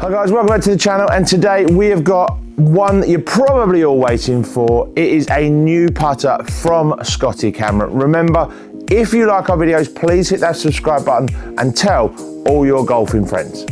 Hi guys, welcome back to the channel, and today we have got one that you're probably all waiting for. It is a new putter from Scotty Cameron. Remember, if you like our videos, please hit that subscribe button and tell all your golfing friends.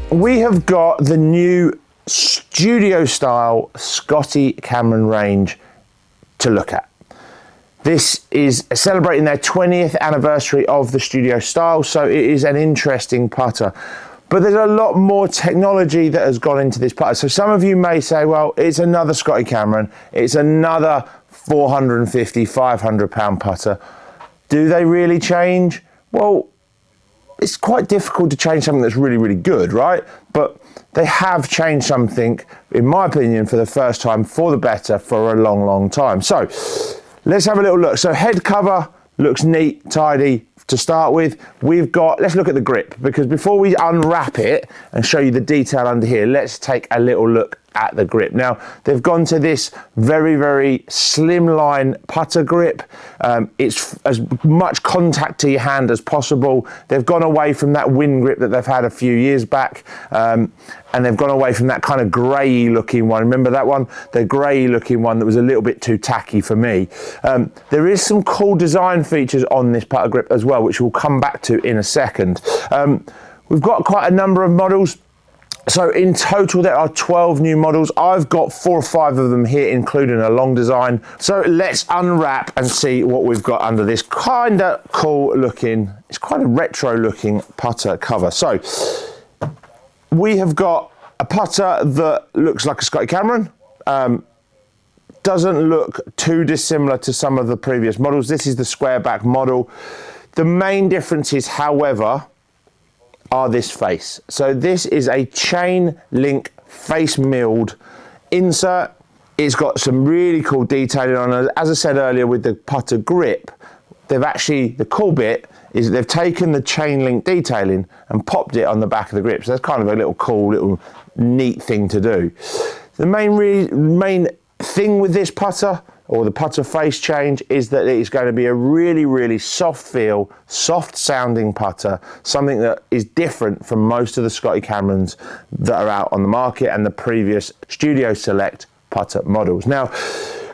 We have got the new studio style Scotty Cameron range to look at. This is celebrating their 20th anniversary of the studio style, so it is an interesting putter. But there's a lot more technology that has gone into this putter. So some of you may say, well, it's another Scotty Cameron, it's another 450, 500 pound putter. Do they really change? Well, it's quite difficult to change something that's really, really good, right? But they have changed something, in my opinion, for the first time, for the better, for a long, long time. So let's have a little look. So head cover looks neat, tidy to start with. We've got, let's look at the grip, because before we unwrap it and show you the detail under here, let's take a little look at the grip. Now, they've gone to this very, very slimline putter grip. It's as much contact to your hand as possible. They've gone away from that wind grip that they've had a few years back, and they've gone away from that kind of grey looking one. Remember that one? The grey looking one that was a little bit too tacky for me. There is some cool design features on this putter grip as well, which we'll come back to in a second. We've got quite a number of models. So in total, there are 12 new models. I've got 4 or 5 of them here, including a long design. So let's unwrap and see what we've got under this kind of cool looking, it's quite a retro looking putter cover. So we have got a putter that looks like a Scotty Cameron. Doesn't look too dissimilar to some of the previous models. This is the square back model. The main differences, however, are this face. So this is a chain link face milled insert. It's got some really cool detailing on it. As I said earlier with the putter grip, they've actually, the cool bit is they've taken the chain link detailing and popped it on the back of the grip. So that's kind of a little cool, little neat thing to do. The main thing with this putter, or the putter face change, is that it is going to be a really, really soft feel, soft sounding putter, something that is different from most of the Scotty Camerons that are out on the market and the previous Studio Select putter models. Now,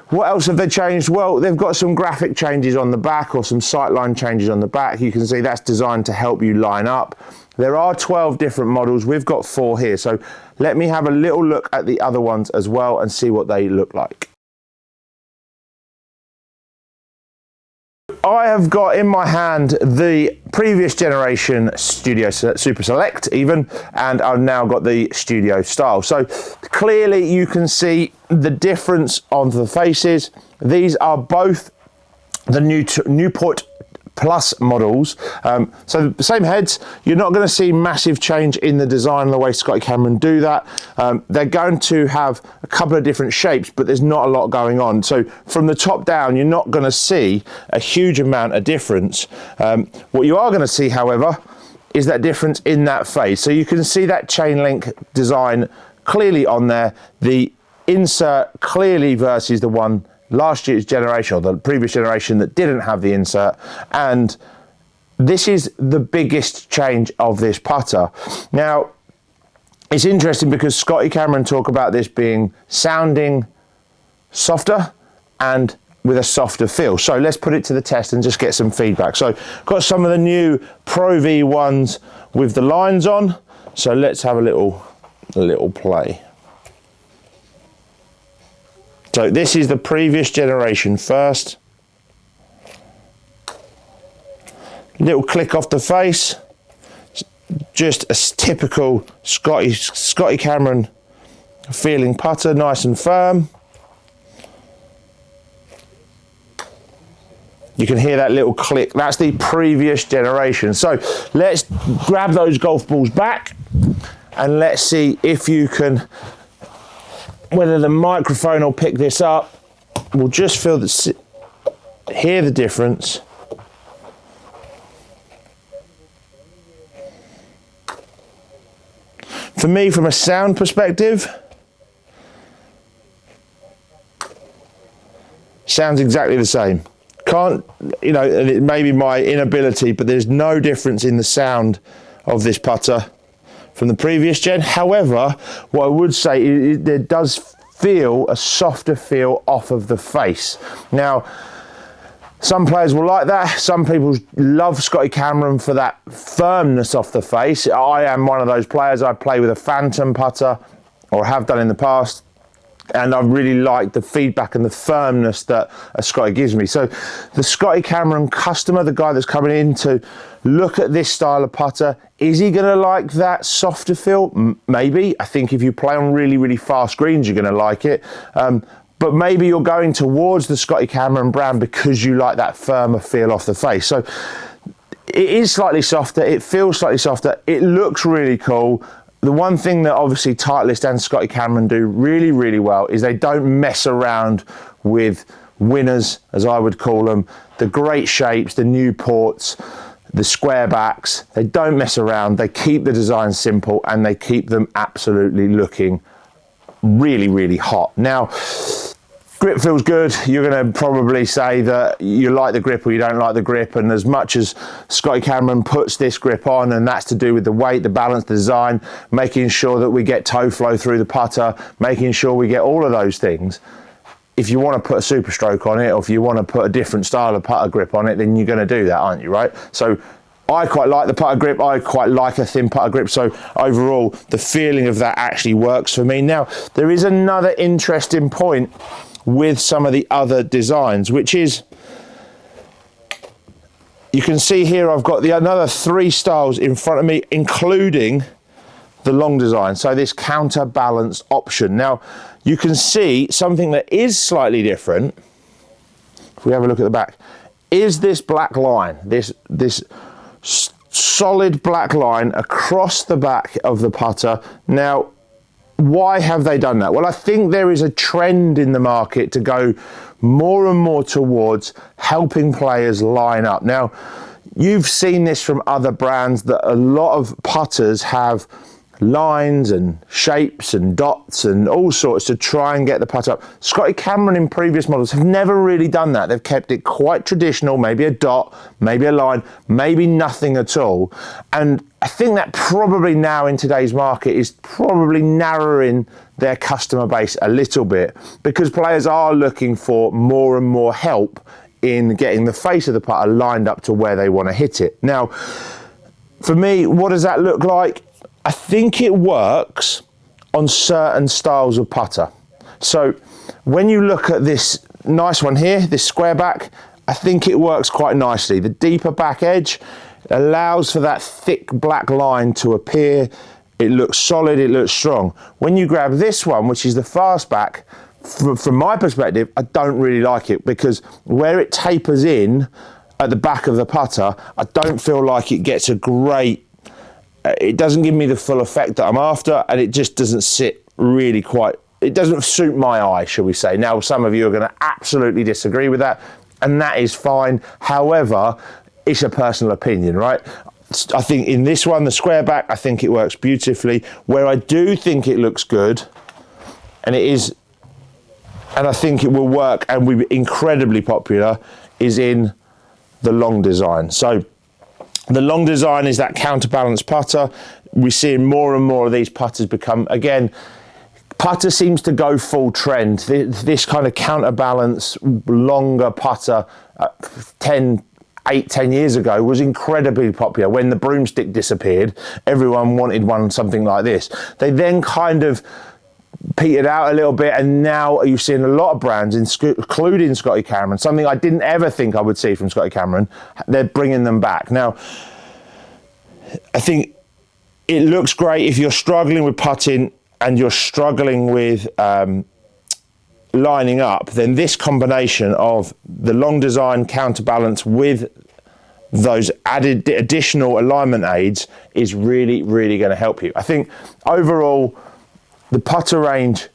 what else have they changed? Well, they've got some graphic changes on the back, or some sightline changes on the back. You can see that's designed to help you line up. There are 12 different models. We've got 4 here. So let me have a little look at the other ones as well and see what they look like. I have got in my hand the previous generation Studio Super Select even, and I've now got the Studio Style. So clearly you can see the difference on the faces. These are both the Newport Plus models. So the same heads, you're not going to see massive change in the design the way Scotty Cameron do that. They're going to have a couple of different shapes, but there's not a lot going on. So from the top down, you're not going to see a huge amount of difference. What you are going to see, however, is that difference in that face. So you can see that chain link design clearly on there. The insert clearly versus the one last year's generation, or the previous generation that didn't have the insert. And this is the biggest change of this putter. Now, it's interesting because Scotty Cameron talk about this being sounding softer and with a softer feel. So let's put it to the test and just get some feedback. So got some of the new Pro V ones with the lines on. So let's have a little play. So this is the previous generation first. Little click off the face. Just a typical Scotty Cameron feeling putter, nice and firm. You can hear that little click. That's the previous generation. So let's grab those golf balls back and let's see if you can, whether the microphone will pick this up. We'll just hear the difference. For me, from a sound perspective, sounds exactly the same. Can't, you know, and it may be my inability, but there's no difference in the sound of this putter from the previous gen. However, what I would say is there does feel a softer feel off of the face. Now, some players will like that. Some people love Scotty Cameron for that firmness off the face. I am one of those players. I play with a Phantom putter, or have done in the past, and I really like the feedback and the firmness that a Scotty gives me. So the Scotty Cameron customer, the guy that's coming in to look at this style of putter, is he going to like that softer feel? Maybe. I think if you play on really, really fast greens, you're going to like it. But maybe you're going towards the Scotty Cameron brand because you like that firmer feel off the face. So it is slightly softer. It feels slightly softer. It looks really cool. The one thing that obviously Titleist and Scotty Cameron do really, really well is they don't mess around with winners, as I would call them, the great shapes, the Newports, the square backs. They don't mess around. They keep the design simple and they keep them absolutely looking really, really hot. Now, grip feels good. You're going to probably say that you like the grip or you don't like the grip, and as much as Scotty Cameron puts this grip on, and that's to do with the weight, the balance, the design, making sure that we get toe flow through the putter, making sure we get all of those things. If you want to put a super stroke on it, or if you want to put a different style of putter grip on it, then you're going to do that, aren't you, right? So I quite like the putter grip. I quite like a thin putter grip. So overall, the feeling of that actually works for me. Now, there is another interesting point with some of the other designs, which is, you can see here I've got another 3 styles in front of me, including the long design, so this counterbalanced option. Now, you can see something that is slightly different, if we have a look at the back, is this black line, this solid black line across the back of the putter. Now, why have they done that? Well, I think there is a trend in the market to go more and more towards helping players line up. Now, you've seen this from other brands, that a lot of putters have lines and shapes and dots and all sorts to try and get the putter up. Scotty Cameron in previous models have never really done that. They've kept it quite traditional, maybe a dot, maybe a line, maybe nothing at all. And I think that probably now in today's market is probably narrowing their customer base a little bit, because players are looking for more and more help in getting the face of the putter lined up to where they want to hit it. Now, for me, what does that look like? I think it works on certain styles of putter. So when you look at this nice one here, this square back, I think it works quite nicely. The deeper back edge allows for that thick black line to appear. It looks solid, it looks strong. When you grab this one, which is the fast back, from my perspective, I don't really like it, because where it tapers in at the back of the putter, I don't feel like it gets a great, it doesn't give me the full effect that I'm after, and it just doesn't sit really quite, it doesn't suit my eye, shall we say. Now, some of you are going to absolutely disagree with that, and that is fine. However, it's a personal opinion, right? I think in this one, the square back, I think it works beautifully. Where I do think it looks good, and it is, and I think it will work and will be incredibly popular, is in the long design. So the long design is that counterbalance putter. We're seeing more and more of these putters become, again, putter seems to go full trend. This kind of counterbalance, longer putter, 10 years ago was incredibly popular. When the broomstick disappeared, everyone wanted one, something like this. They then kind of petered out a little bit, and now you're seeing a lot of brands, including Scotty Cameron, something I didn't ever think I would see from Scotty Cameron, they're bringing them back. Now, I think it looks great if you're struggling with putting and you're struggling with lining up, then this combination of the long design counterbalance with those added additional alignment aids is really, really going to help you. I think overall, the putter range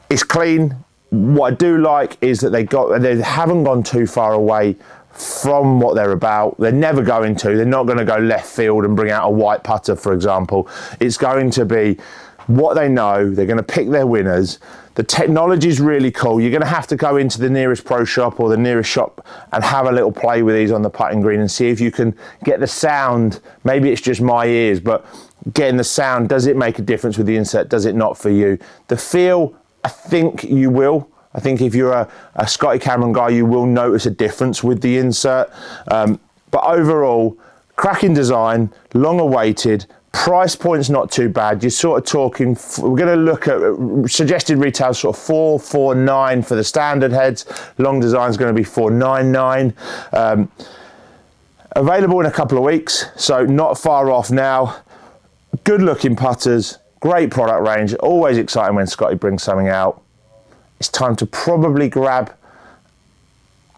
is clean. What I do like is that they haven't gone too far away from what they're about. They're never going to. They're not going to go left field and bring out a white putter, for example. It's going to be what they know. They're going to pick their winners. The technology is really cool. You're going to have to go into the nearest pro shop or the nearest shop and have a little play with these on the putting green and see if you can get the sound. Maybe it's just my ears, but getting the sound, does it make a difference with the insert? Does it not for you? The feel, I think you will. I think if you're a Scotty Cameron guy, you will notice a difference with the insert. But overall, cracking design, long awaited. Price point's not too bad. You're sort of talking, we're going to look at suggested retail sort of $449 for the standard heads. Long design's going to be $499. Available in a couple of weeks, so not far off now. Good looking putters, great product range. Always exciting when Scotty brings something out. It's time to probably grab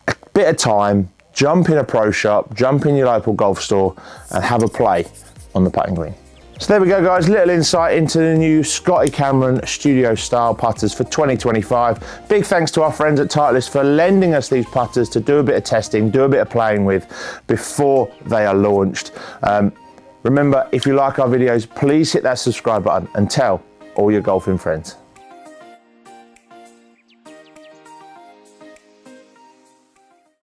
a bit of time, jump in a pro shop, jump in your local golf store and have a play on the putting green. So there we go, guys, little insight into the new Scotty Cameron Studio Style putters for 2025. Big thanks to our friends at Titleist for lending us these putters to do a bit of testing, do a bit of playing with before they are launched. Remember, if you like our videos, please hit that subscribe button and tell all your golfing friends.